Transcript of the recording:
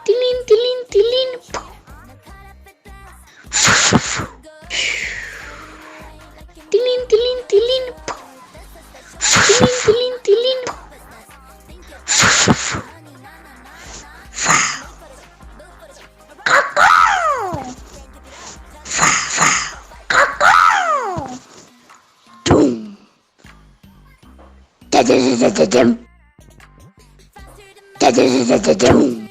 Tilín, tilín, tilín. Tilín, tilín, tilín. Tilín, tilín, tilín. Tum. Da da da da da dum. Da da da da da dum.